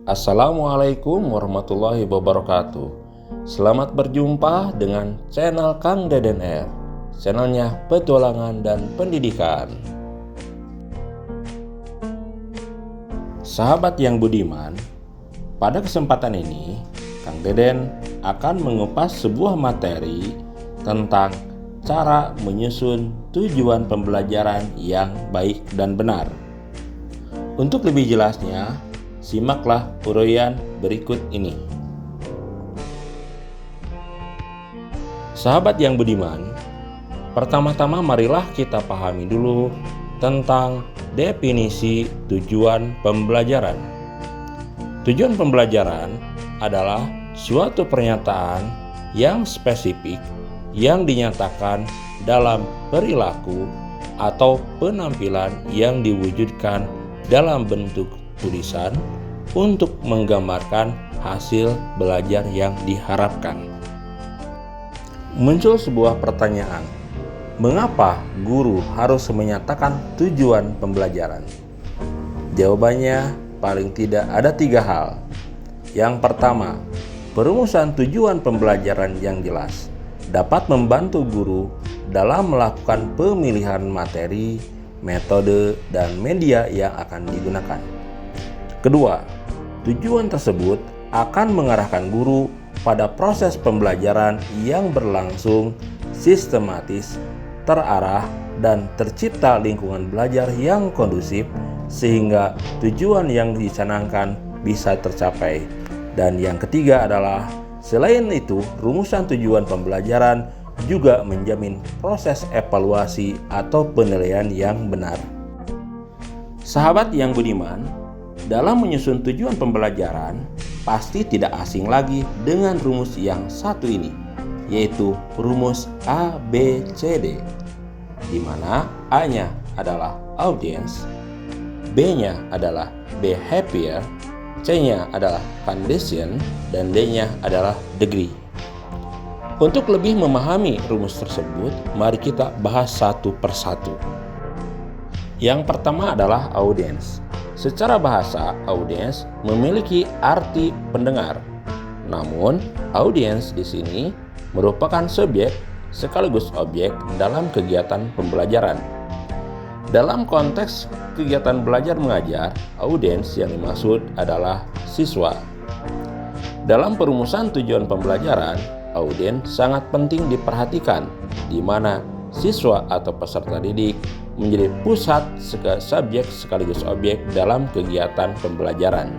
Assalamualaikum warahmatullahi wabarakatuh. Selamat berjumpa dengan channel Kang Deden R, channelnya petualangan dan pendidikan. Sahabat yang budiman, pada kesempatan ini Kang Deden akan mengupas sebuah materi tentang cara menyusun tujuan pembelajaran yang baik dan benar. Untuk lebih jelasnya, simaklah uraian berikut ini. Sahabat yang budiman, pertama-tama marilah kita pahami dulu tentang definisi tujuan pembelajaran. Tujuan pembelajaran adalah suatu pernyataan yang spesifik yang dinyatakan dalam perilaku atau penampilan yang diwujudkan dalam bentuk tulisan untuk menggambarkan hasil belajar yang diharapkan. Muncul sebuah pertanyaan, mengapa guru harus menyatakan tujuan pembelajaran? Jawabannya paling tidak ada 3 hal. Yang pertama, perumusan tujuan pembelajaran yang jelas dapat membantu guru dalam melakukan pemilihan materi, metode, dan media yang akan digunakan. Kedua, tujuan tersebut akan mengarahkan guru pada proses pembelajaran yang berlangsung sistematis, terarah, dan tercipta lingkungan belajar yang kondusif sehingga tujuan yang dicanangkan bisa tercapai. Dan yang ketiga adalah, selain itu, rumusan tujuan pembelajaran juga menjamin proses evaluasi atau penilaian yang benar. Sahabat yang budiman, dalam menyusun tujuan pembelajaran, pasti tidak asing lagi dengan rumus yang satu ini, yaitu rumus ABCD, di mana A-nya adalah audience, B-nya adalah behavior, C-nya adalah condition, dan D-nya adalah degree. Untuk lebih memahami rumus tersebut, mari kita bahas satu persatu. Yang pertama adalah audience. Secara bahasa, audience memiliki arti pendengar. Namun, audience di sini merupakan subjek sekaligus objek dalam kegiatan pembelajaran. Dalam konteks kegiatan belajar mengajar, audience yang dimaksud adalah siswa. Dalam perumusan tujuan pembelajaran, audiens sangat penting diperhatikan, di mana siswa atau peserta didik menjadi pusat subjek sekaligus objek dalam kegiatan pembelajaran.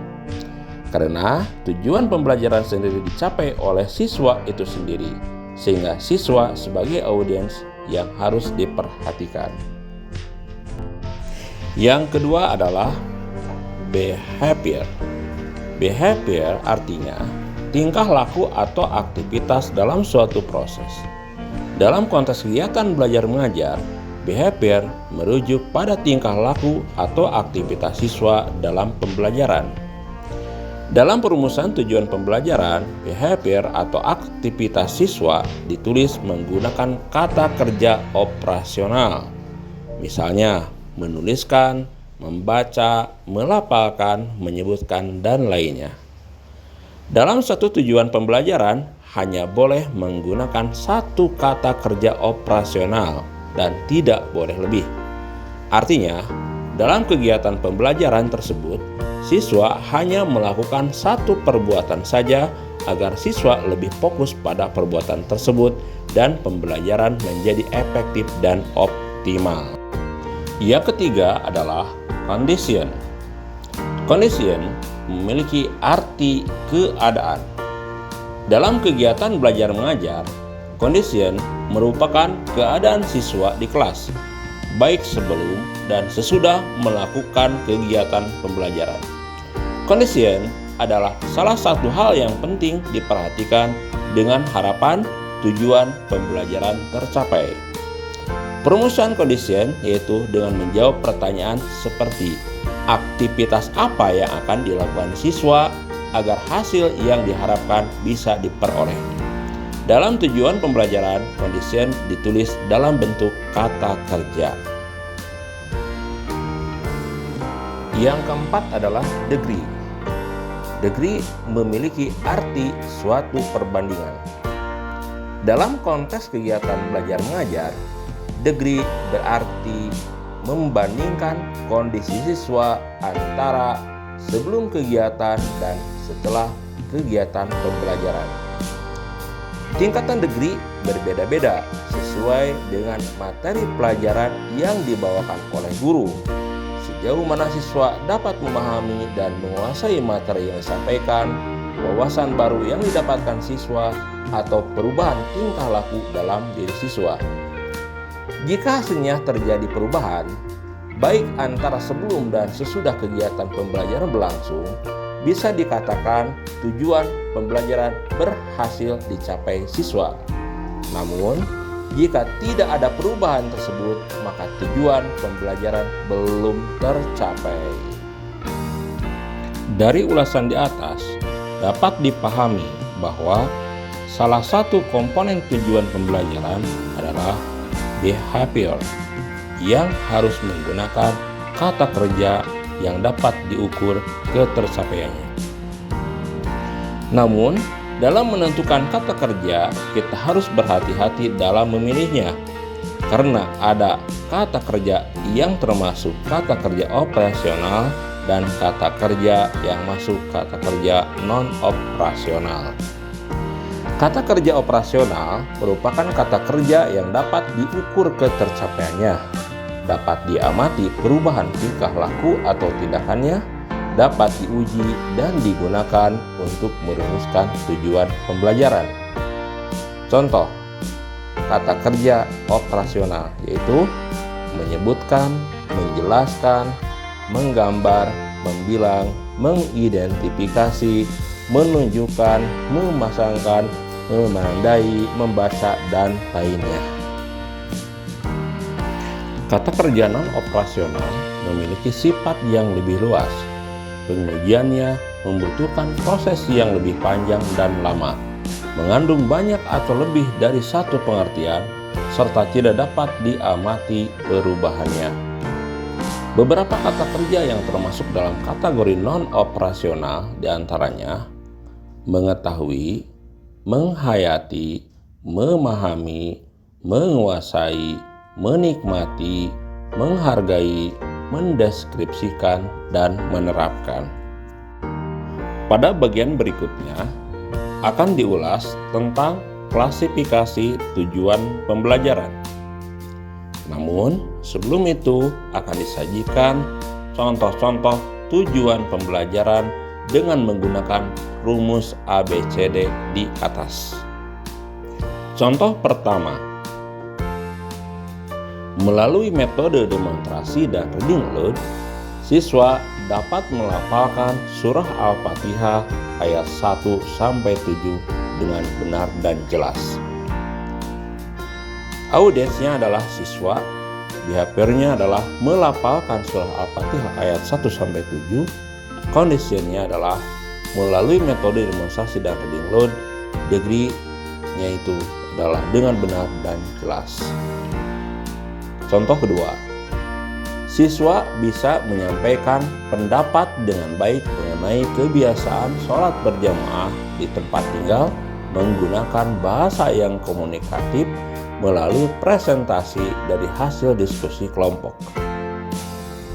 Karena tujuan pembelajaran sendiri dicapai oleh siswa itu sendiri, sehingga siswa sebagai audiens yang harus diperhatikan. Yang kedua adalah behavior. Behavior artinya tingkah laku atau aktivitas dalam suatu proses. Dalam konteks kegiatan belajar mengajar, behavior merujuk pada tingkah laku atau aktivitas siswa dalam pembelajaran. Dalam perumusan tujuan pembelajaran, behavior atau aktivitas siswa ditulis menggunakan kata kerja operasional. Misalnya, menuliskan, membaca, melafalkan, menyebutkan, dan lainnya. Dalam satu tujuan pembelajaran, hanya boleh menggunakan satu kata kerja operasional dan tidak boleh lebih. Artinya, dalam kegiatan pembelajaran tersebut, siswa hanya melakukan satu perbuatan saja agar siswa lebih fokus pada perbuatan tersebut dan pembelajaran menjadi efektif dan optimal. Yang ketiga adalah condition. Condition memiliki arti keadaan. Dalam kegiatan belajar mengajar, condition merupakan keadaan siswa di kelas, baik sebelum dan sesudah melakukan kegiatan pembelajaran. Condition adalah salah satu hal yang penting diperhatikan dengan harapan tujuan pembelajaran tercapai. Perumusan condition yaitu dengan menjawab pertanyaan seperti aktivitas apa yang akan dilakukan siswa agar hasil yang diharapkan bisa diperoleh. Dalam tujuan pembelajaran, condition ditulis dalam bentuk kata kerja. Yang keempat adalah degree. Degree memiliki arti suatu perbandingan. Dalam konteks kegiatan belajar mengajar, degree berarti membandingkan kondisi siswa antara sebelum kegiatan dan setelah kegiatan pembelajaran. Tingkatan degree berbeda-beda sesuai dengan materi pelajaran yang dibawakan oleh guru. Sejauh mana siswa dapat memahami dan menguasai materi yang disampaikan, wawasan baru yang didapatkan siswa, atau perubahan tingkah laku dalam diri siswa. Jika hasilnya terjadi perubahan, baik antara sebelum dan sesudah kegiatan pembelajaran berlangsung, bisa dikatakan tujuan pembelajaran berhasil dicapai siswa. Namun, jika tidak ada perubahan tersebut, maka tujuan pembelajaran belum tercapai. Dari ulasan di atas, dapat dipahami bahwa salah satu komponen tujuan pembelajaran adalah behavior, yang harus menggunakan kata kerja yang dapat diukur ketercapaiannya. Namun, dalam menentukan kata kerja, kita harus berhati-hati dalam memilihnya, karena ada kata kerja yang termasuk kata kerja operasional dan kata kerja yang masuk kata kerja non-operasional. Kata kerja operasional merupakan kata kerja yang dapat diukur ketercapaiannya, dapat diamati perubahan tingkah laku atau tindakannya, dapat diuji dan digunakan untuk merumuskan tujuan pembelajaran. Contoh kata kerja operasional yaitu menyebutkan, menjelaskan, menggambar, membilang, mengidentifikasi, menunjukkan, memasangkan, menandai, membaca, dan lainnya. Kata kerja non-operasional memiliki sifat yang lebih luas. Pengujiannya membutuhkan proses yang lebih panjang dan lama, mengandung banyak atau lebih dari satu pengertian, serta tidak dapat diamati perubahannya. Beberapa kata kerja yang termasuk dalam kategori non-operasional diantaranya mengetahui, menghayati, memahami, menguasai, menikmati, menghargai, mendeskripsikan, dan menerapkan. Pada bagian berikutnya akan diulas tentang klasifikasi tujuan pembelajaran. Namun, sebelum itu akan disajikan contoh-contoh tujuan pembelajaran dengan menggunakan rumus ABCD di atas. Contoh pertama, melalui metode demonstrasi dan reading aloud, siswa dapat melafalkan surah Al-Fatihah ayat 1-7 dengan benar dan jelas. Audiensnya adalah siswa, behaviornya adalah melafalkan surah Al-Fatihah ayat 1-7, kondisinya adalah melalui metode demonstrasi dan reading aloud, degree-nya itu adalah dengan benar dan jelas. Contoh kedua, siswa bisa menyampaikan pendapat dengan baik mengenai kebiasaan sholat berjamaah di tempat tinggal menggunakan bahasa yang komunikatif melalui presentasi dari hasil diskusi kelompok.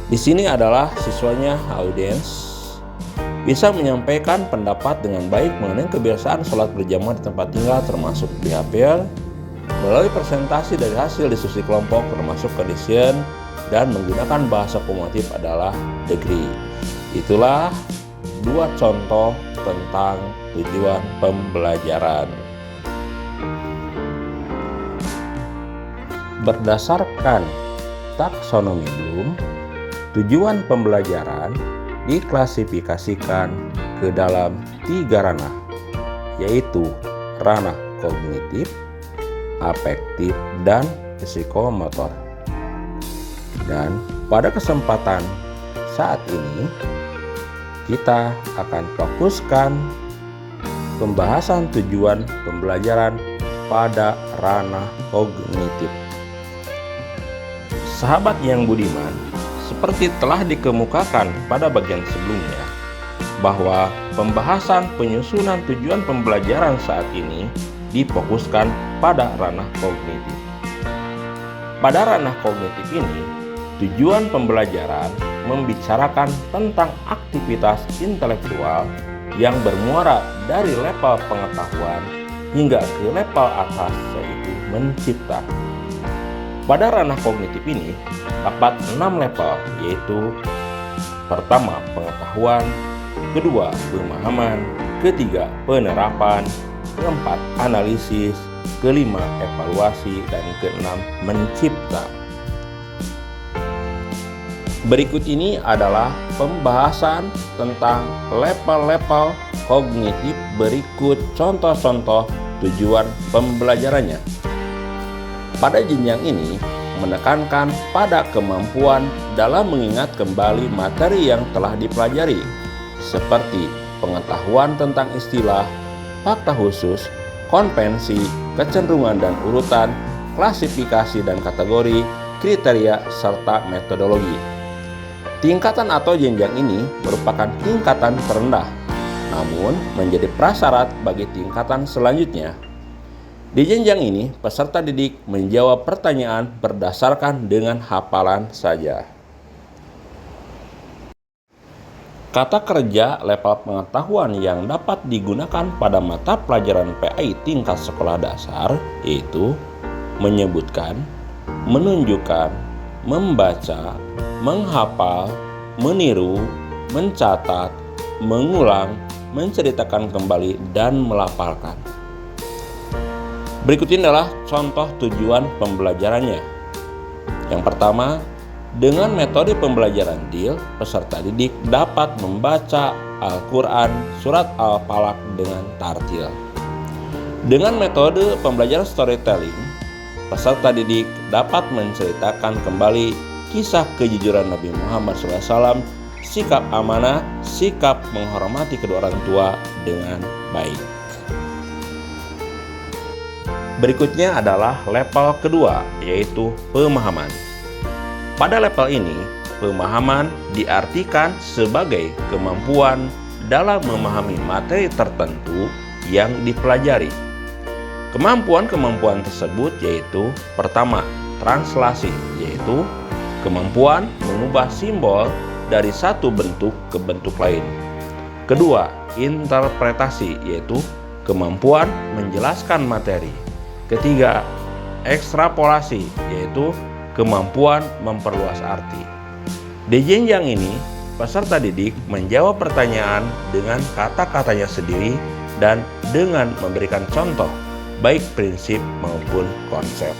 Di sini adalah siswanya audiens bisa menyampaikan pendapat dengan baik mengenai kebiasaan sholat berjamaah di tempat tinggal termasuk behavior melalui presentasi dari hasil diskusi kelompok termasuk condition dan menggunakan bahasa komunikatif adalah degree. Itulah dua contoh tentang tujuan pembelajaran. Berdasarkan taksonomi Bloom, tujuan pembelajaran diklasifikasikan ke dalam 3 ranah, yaitu ranah kognitif, afektif, dan psikomotor. Dan pada kesempatan saat ini kita akan fokuskan pembahasan tujuan pembelajaran pada ranah kognitif. Sahabat yang budiman, seperti telah dikemukakan pada bagian sebelumnya, bahwa pembahasan penyusunan tujuan pembelajaran saat ini difokuskan pada ranah kognitif. Pada ranah kognitif ini, tujuan pembelajaran membicarakan tentang aktivitas intelektual yang bermuara dari level pengetahuan hingga ke level atas, yaitu mencipta. Pada ranah kognitif ini terdapat 6 level, yaitu pertama pengetahuan, kedua pemahaman, ketiga penerapan, keempat analisis, kelima evaluasi, dan keenam mencipta. Berikut ini adalah pembahasan tentang level-level kognitif berikut contoh-contoh tujuan pembelajarannya. Pada jenjang ini menekankan pada kemampuan dalam mengingat kembali materi yang telah dipelajari, seperti pengetahuan tentang istilah, fakta khusus, konvensi, kecenderungan dan urutan, klasifikasi dan kategori, kriteria, serta metodologi. Tingkatan atau jenjang ini merupakan tingkatan terendah, namun menjadi prasyarat bagi tingkatan selanjutnya. Di jenjang ini, peserta didik menjawab pertanyaan berdasarkan dengan hafalan saja. Kata kerja level pengetahuan yang dapat digunakan pada mata pelajaran PAI tingkat sekolah dasar yaitu menyebutkan, menunjukkan, membaca, menghafal, meniru, mencatat, mengulang, menceritakan kembali, dan melafalkan. Berikut ini adalah contoh tujuan pembelajarannya. Yang pertama, dengan metode pembelajaran DIL, peserta didik dapat membaca Al-Quran Surat Al-Falaq dengan tartil. Dengan metode pembelajaran storytelling, peserta didik dapat menceritakan kembali kisah kejujuran Nabi Muhammad SAW, sikap amanah, sikap menghormati kedua orang tua dengan baik. Berikutnya adalah level kedua, yaitu pemahaman. Pada level ini, pemahaman diartikan sebagai kemampuan dalam memahami materi tertentu yang dipelajari. Kemampuan-kemampuan tersebut yaitu pertama, translasi, yaitu kemampuan mengubah simbol dari satu bentuk ke bentuk lain. Kedua, interpretasi, yaitu kemampuan menjelaskan materi. Ketiga, ekstrapolasi, yaitu kemampuan memperluas arti. Di jenjang ini, peserta didik menjawab pertanyaan dengan kata-katanya sendiri dan dengan memberikan contoh, baik prinsip maupun konsep.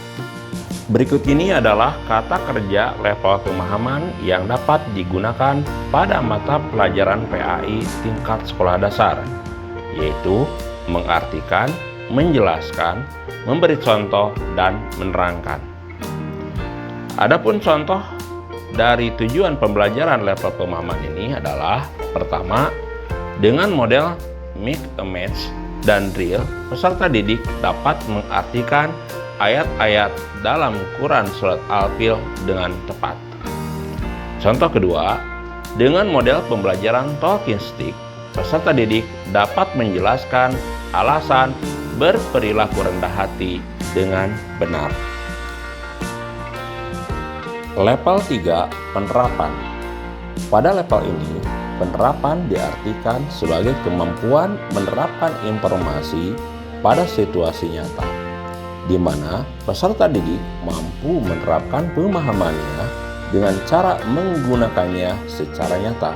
Berikut ini adalah kata kerja level pemahaman yang dapat digunakan pada mata pelajaran PAI tingkat sekolah dasar, yaitu mengartikan, menjelaskan, memberi contoh, dan menerangkan. Adapun contoh dari tujuan pembelajaran level pemahaman ini adalah pertama, dengan model mix and match dan drill, peserta didik dapat mengartikan ayat-ayat dalam Quran Surat Al-Fil dengan tepat. Contoh kedua, dengan model pembelajaran talking stick, peserta didik dapat menjelaskan alasan berperilaku rendah hati dengan benar. Level 3, penerapan. Pada level ini, penerapan diartikan sebagai kemampuan menerapkan informasi pada situasi nyata, di mana peserta didik mampu menerapkan pemahamannya dengan cara menggunakannya secara nyata.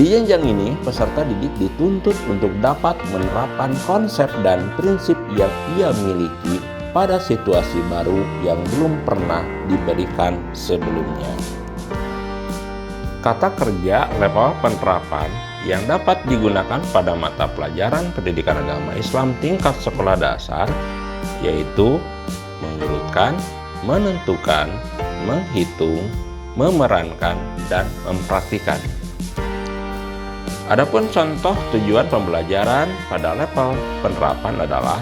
Di jenjang ini, peserta didik dituntut untuk dapat menerapkan konsep dan prinsip yang ia miliki pada situasi baru yang belum pernah diberikan sebelumnya. Kata kerja level penerapan yang dapat digunakan pada mata pelajaran pendidikan agama Islam tingkat sekolah dasar yaitu mengurutkan, menentukan, menghitung, memerankan, dan mempraktikkan. Adapun contoh tujuan pembelajaran pada level penerapan adalah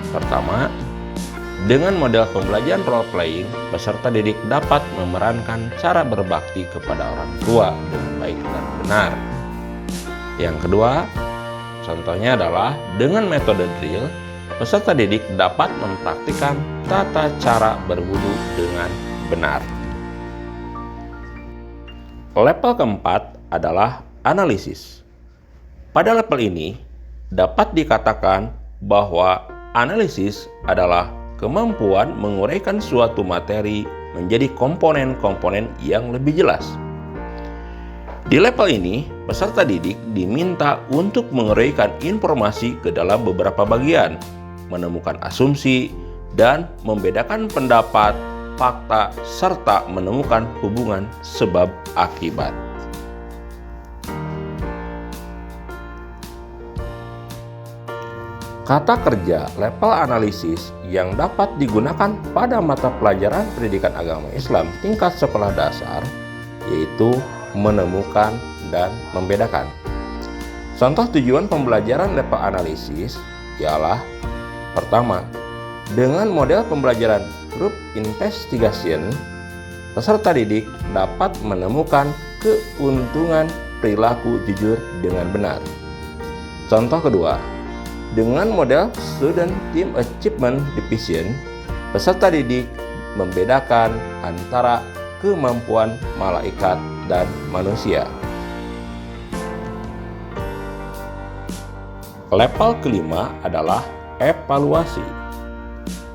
pertama, dengan model pembelajaran role playing, peserta didik dapat memerankan cara berbakti kepada orang tua dengan baik dan benar. Yang kedua, contohnya adalah dengan metode drill, peserta didik dapat mempraktikkan tata cara berwudu dengan benar. Level keempat adalah analisis. Pada level ini, dapat dikatakan bahwa analisis adalah kemampuan menguraikan suatu materi menjadi komponen-komponen yang lebih jelas. Di level ini, peserta didik diminta untuk menguraikan informasi ke dalam beberapa bagian, menemukan asumsi, dan membedakan pendapat, fakta, serta menemukan hubungan sebab akibat. Kata kerja level analisis yang dapat digunakan pada mata pelajaran pendidikan agama Islam tingkat sekolah dasar yaitu menemukan dan membedakan. Contoh tujuan pembelajaran level analisis ialah: pertama, dengan model pembelajaran group investigation, peserta didik dapat menemukan keuntungan perilaku jujur dengan benar. Contoh kedua, dengan model student team achievement division, peserta didik membedakan antara kemampuan malaikat dan manusia. Level kelima adalah evaluasi.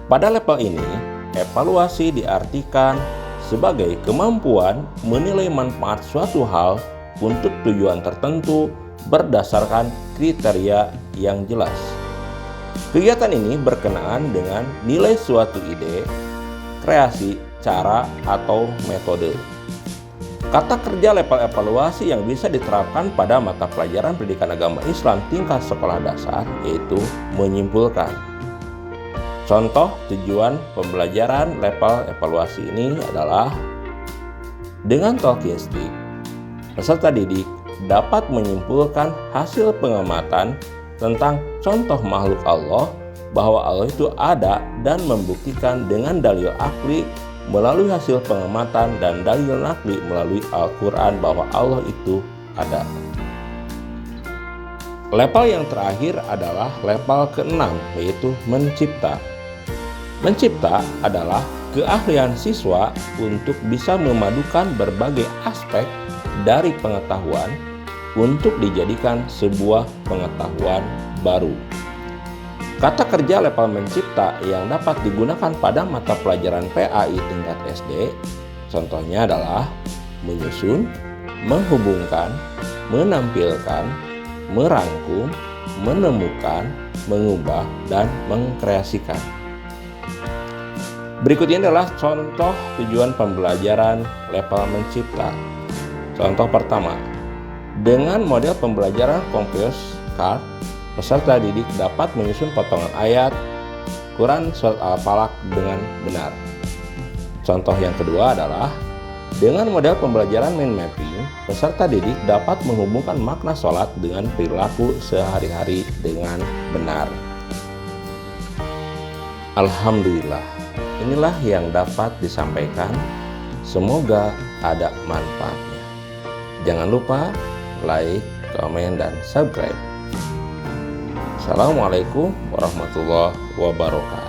Pada level ini, evaluasi diartikan sebagai kemampuan menilai manfaat suatu hal untuk tujuan tertentu berdasarkan kriteria yang jelas. Kegiatan ini berkenaan dengan nilai suatu ide, kreasi, cara, atau metode. Kata kerja level evaluasi yang bisa diterapkan pada mata pelajaran pendidikan agama Islam tingkat sekolah dasar yaitu menyimpulkan. Contoh tujuan pembelajaran level evaluasi ini adalah: dengan talking stick, peserta didik dapat menyimpulkan hasil pengamatan tentang contoh makhluk Allah bahwa Allah itu ada dan membuktikan dengan dalil akli melalui hasil pengamatan dan dalil nakli melalui Al-Quran bahwa Allah itu ada. Level yang terakhir adalah level ke-6 yaitu mencipta. Mencipta adalah keahlian siswa untuk bisa memadukan berbagai aspek dari pengetahuan untuk dijadikan sebuah pengetahuan baru. Kata kerja level mencipta yang dapat digunakan pada mata pelajaran PAI tingkat SD, contohnya adalah menyusun, menghubungkan, menampilkan, merangkum, menemukan, mengubah, dan mengkreasikan. Berikutnya adalah contoh tujuan pembelajaran level mencipta. Contoh pertama, dengan model pembelajaran Compose Card, peserta didik dapat menyusun potongan ayat Quran Surat Al-Falaq dengan benar. Contoh yang kedua adalah dengan model pembelajaran mind mapping, peserta didik dapat menghubungkan makna sholat dengan perilaku sehari-hari dengan benar. Alhamdulillah, inilah yang dapat disampaikan. Semoga ada manfaatnya. Jangan lupa like, komen, dan subscribe. Assalamualaikum warahmatullahi wabarakatuh.